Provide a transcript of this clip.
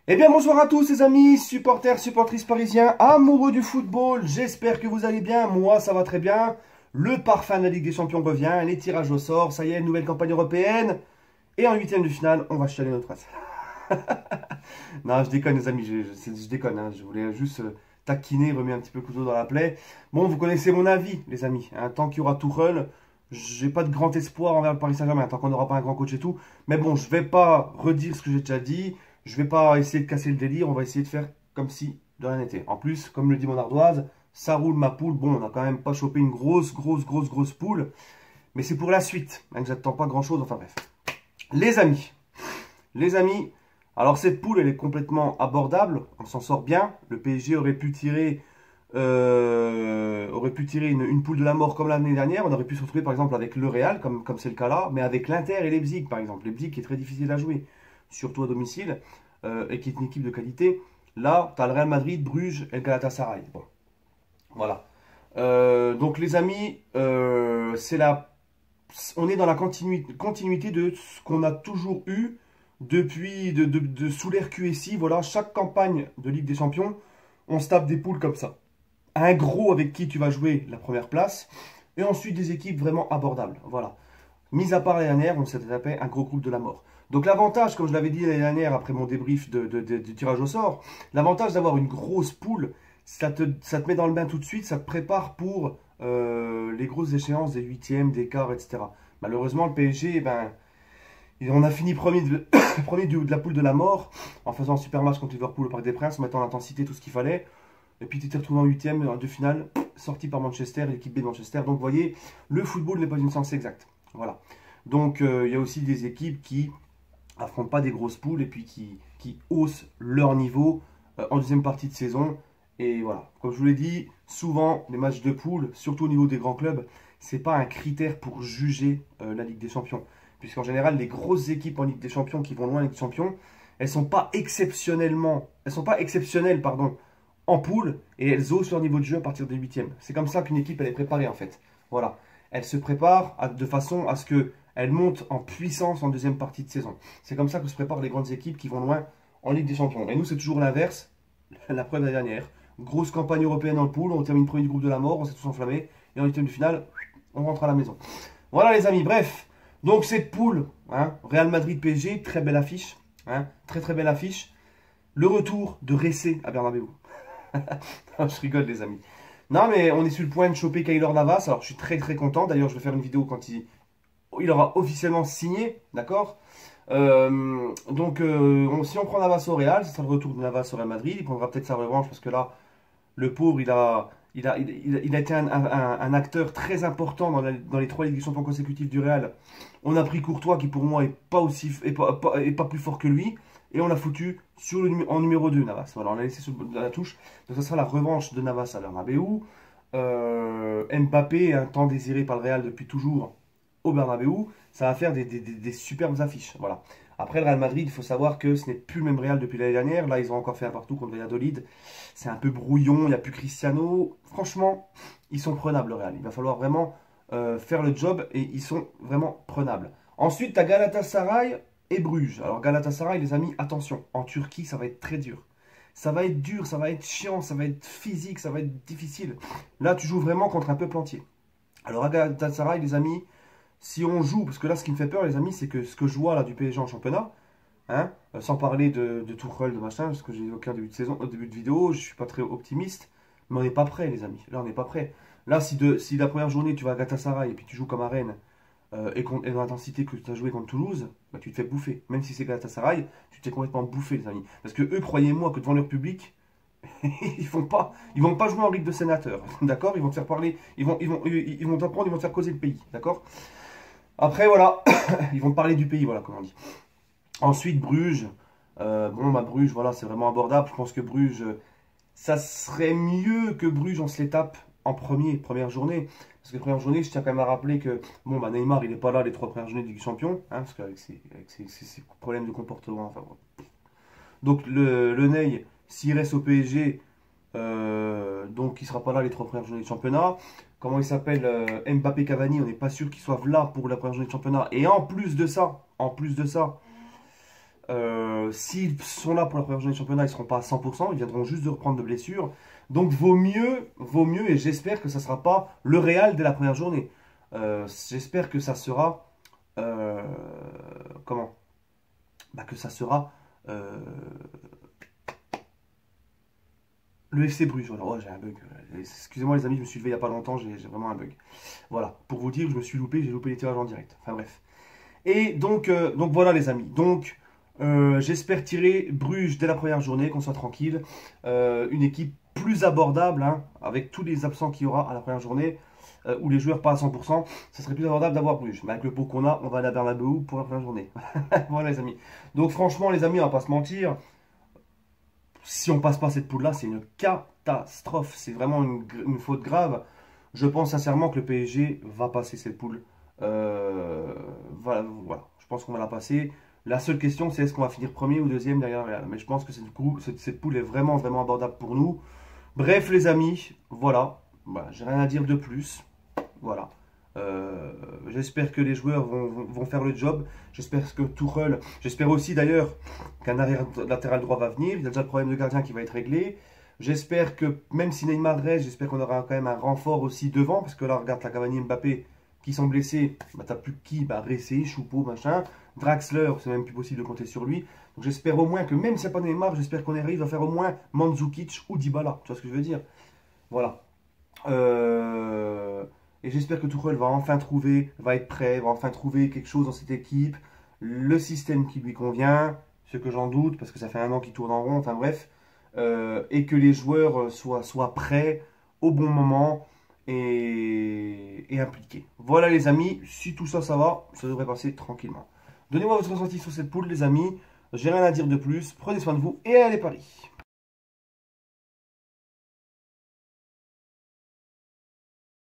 Eh bien bonsoir à tous les amis, supporters, supportrices parisiens, amoureux du football, j'espère que vous allez bien, moi ça va très bien. Le parfum de la Ligue des Champions revient, les tirages au sort, ça y est, nouvelle campagne européenne. Et en huitième de finale, on va chialer notre race. Non, je déconne les amis, je déconne, hein. Je voulais juste taquiner, remettre un petit peu le couteau dans la plaie. Bon, vous connaissez mon avis les amis, hein. Tant qu'il y aura Tuchel, j'ai pas de grand espoir envers le Paris Saint-Germain, tant qu'on n'aura pas un grand coach et tout. Mais bon, je vais pas redire ce que j'ai déjà dit. Je vais pas essayer de casser le délire, on va essayer de faire comme si de rien n'était. En plus, comme le dit mon ardoise, ça roule ma poule. Bon, on n'a quand même pas chopé une grosse poule. Mais c'est pour la suite, hein, que j'attends pas grand-chose. Enfin bref. Les amis, les amis, alors cette poule, elle est complètement abordable. On s'en sort bien. Le PSG aurait pu tirer une poule de la mort comme l'année dernière. On aurait pu se retrouver par exemple avec le Real, comme c'est le cas là, mais avec l'Inter et Leipzig par exemple. Leipzig qui est très difficile à jouer, surtout à domicile, et qui est une équipe de qualité. Là, tu as le Real Madrid, Bruges et le Galatasaray. Bon, voilà. Donc les amis, on est dans la continuité de ce qu'on a toujours eu depuis sous l'ère QSI. Voilà, chaque campagne de Ligue des Champions, on se tape des poules comme ça. Un gros avec qui tu vas jouer la première place, et ensuite des équipes vraiment abordables. Voilà. Mis à part l'année dernière, on s'est tapé un gros groupe de la mort. Donc l'avantage, comme je l'avais dit l'année dernière après mon débrief du tirage au sort, l'avantage d'avoir une grosse poule, ça te met dans le bain tout de suite, ça te prépare pour les grosses échéances des huitièmes, des quarts, etc. Malheureusement, le PSG, eh ben, on a fini premier premier de la poule de la mort en faisant un super match contre Liverpool au Parc des Princes, en mettant l'intensité, tout ce qu'il fallait. Et puis tu t'es retrouvé en huitième de finale, sorti par Manchester, l'équipe B de Manchester. Donc vous voyez, le football n'est pas une science exacte. Voilà. Donc il y a aussi des équipes qui affrontent pas des grosses poules et puis qui haussent leur niveau en deuxième partie de saison. Et voilà, comme je vous l'ai dit, souvent les matchs de poule, surtout au niveau des grands clubs, c'est pas un critère pour juger la Ligue des Champions. Puisqu'en général, les grosses équipes en Ligue des Champions qui vont loin en Ligue des Champions, elles sont pas exceptionnelles, pardon, en poule, et elles haussent leur niveau de jeu à partir des huitièmes. C'est comme ça qu'une équipe elle est préparée en fait. Voilà, elle se prépare de façon à ce que elle monte en puissance en deuxième partie de saison. C'est comme ça que se préparent les grandes équipes qui vont loin en Ligue des Champions. Et nous, c'est toujours l'inverse. La preuve de la dernière. Grosse campagne européenne en poule, on termine premier du groupe de la mort, on s'est tous enflammés, et en huitième de finale, on rentre à la maison. Voilà les amis, bref. Donc cette poule, hein, Real Madrid PSG, très belle affiche. Hein, très belle affiche. Le retour de Ressé à Bernabeu. Je rigole les amis. Non mais on est sur le point de choper Keylor Navas. Alors je suis très content. D'ailleurs je vais faire une vidéo quand il aura officiellement signé. D'accord. Si on prend Navas au Real, ce sera le retour de Navas au Real Madrid. Il prendra peut-être sa revanche parce que là, le pauvre, il a été un acteur très important dans les trois Ligues des Champions consécutives du Real. On a pris Courtois qui pour moi est pas plus fort que lui. Et on l'a foutu en numéro 2, Navas. Voilà, on l'a laissé sur la touche. Donc ça sera la revanche de Navas à Bernabeu. Mbappé, un temps désiré par le Real depuis toujours au Bernabeu. Ça va faire des superbes affiches. Voilà. Après le Real Madrid, il faut savoir que ce n'est plus le même Real depuis l'année dernière. Là, ils ont encore fait un partout contre Valladolid. C'est un peu brouillon, il n'y a plus Cristiano. Franchement, ils sont prenables le Real. Il va falloir vraiment faire le job et ils sont vraiment prenables. Ensuite, tu as Galatasaray et Bruges. Alors Galatasaray, les amis, attention, en Turquie, ça va être très dur. Ça va être dur, ça va être chiant, ça va être physique, ça va être difficile. Là, tu joues vraiment contre un peuple entier. Alors à Galatasaray, les amis, si on joue, parce que là, ce qui me fait peur, les amis, c'est que ce que je vois là du PSG en championnat, hein, sans parler de Tuchel, de machin, parce que j'ai évoqué au début de vidéo, je suis pas très optimiste, mais on n'est pas prêt, les amis. Là, on n'est pas prêt. Là, si la première journée, tu vas à Galatasaray et puis tu joues comme à Rennes, et dans l'intensité que tu as joué contre Toulouse, bah, tu te fais bouffer. Même si c'est Galatasaray, tu te fais complètement bouffer, les amis. Parce que eux, croyez-moi que devant leur public, ils vont pas jouer en Ligue de sénateurs, d'accord? Ils vont te faire parler, ils vont t'apprendre, ils vont te faire causer le pays, d'accord? Après, voilà, ils vont te parler du pays, voilà, comme on dit. Ensuite, Bruges. Bruges, voilà, c'est vraiment abordable. Je pense que Bruges, ça serait mieux que Bruges, on se les tape en première journée. Parce que première journée, je tiens quand même à rappeler que Neymar, il n'est pas là les trois premières journées de Ligue des Champions, hein, parce qu'avec ses problèmes de comportement, enfin bon. Donc le Ney, s'il reste au PSG, donc il sera pas là les trois premières journées de championnat. Comment il s'appelle, Mbappé Cavani, on n'est pas sûr qu'ils soient là pour la première journée de championnat. Et en plus de ça, S'ils sont là pour la première journée de championnat, ils ne seront pas à 100%, ils viendront juste de reprendre de blessures. Donc vaut mieux, et j'espère que ça ne sera pas le Real dès la première journée. J'espère que ça sera... comment? Bah, que ça sera... le FC Bruges. Voilà. Oh, j'ai un bug. Excusez-moi les amis, je me suis levé il n'y a pas longtemps, j'ai vraiment un bug. Voilà, pour vous dire, je me suis loupé, j'ai loupé les tirages en direct. Enfin bref. Et donc voilà les amis. Donc j'espère tirer Bruges dès la première journée, qu'on soit tranquille. Une équipe plus abordable, hein, avec tous les absents qu'il y aura à la première journée, où les joueurs pas à 100%, ça serait plus abordable d'avoir Bruges. Mais avec le pot qu'on a, on va aller à Bernabeu pour la première journée. Voilà les amis. Donc franchement les amis, on va pas se mentir. Si on passe pas cette poule-là, c'est une catastrophe. C'est vraiment une faute grave. Je pense sincèrement que le PSG va passer cette poule. Voilà. Je pense qu'on va la passer. La seule question, c'est est-ce qu'on va finir premier ou deuxième derrière le Real. Mais je pense que cette poule est vraiment, vraiment abordable pour nous. Bref, les amis, voilà. Bah, j'ai rien à dire de plus. Voilà. J'espère que les joueurs vont faire le job. J'espère que Tuchel, j'espère aussi d'ailleurs qu'un arrière latéral droit va venir. Il y a déjà le problème de gardien qui va être réglé. J'espère que même si Neymar reste, j'espère qu'on aura quand même un renfort aussi devant. Parce que là, regarde, la Cavani et Mbappé qui sont blessés. Bah, t'as plus qui? Bah, Ressé, Choupo, machin. Draxler, c'est même plus possible de compter sur lui. Donc j'espère au moins que même s'il n'y a pas Neymar, j'espère qu'on arrive à faire au moins Mandzukic ou Dybala. Tu vois ce que je veux dire? Voilà. Et j'espère que Tuchel va enfin trouver, va être prêt, va enfin trouver quelque chose dans cette équipe, le système qui lui convient, ce que j'en doute, parce que ça fait un an qu'il tourne en rond, enfin bref, et que les joueurs soient prêts au bon moment et impliqués. Voilà les amis, si tout ça, ça va, ça devrait passer tranquillement. Donnez-moi votre ressenti sur cette poule les amis, j'ai rien à dire de plus, prenez soin de vous et allez Paris!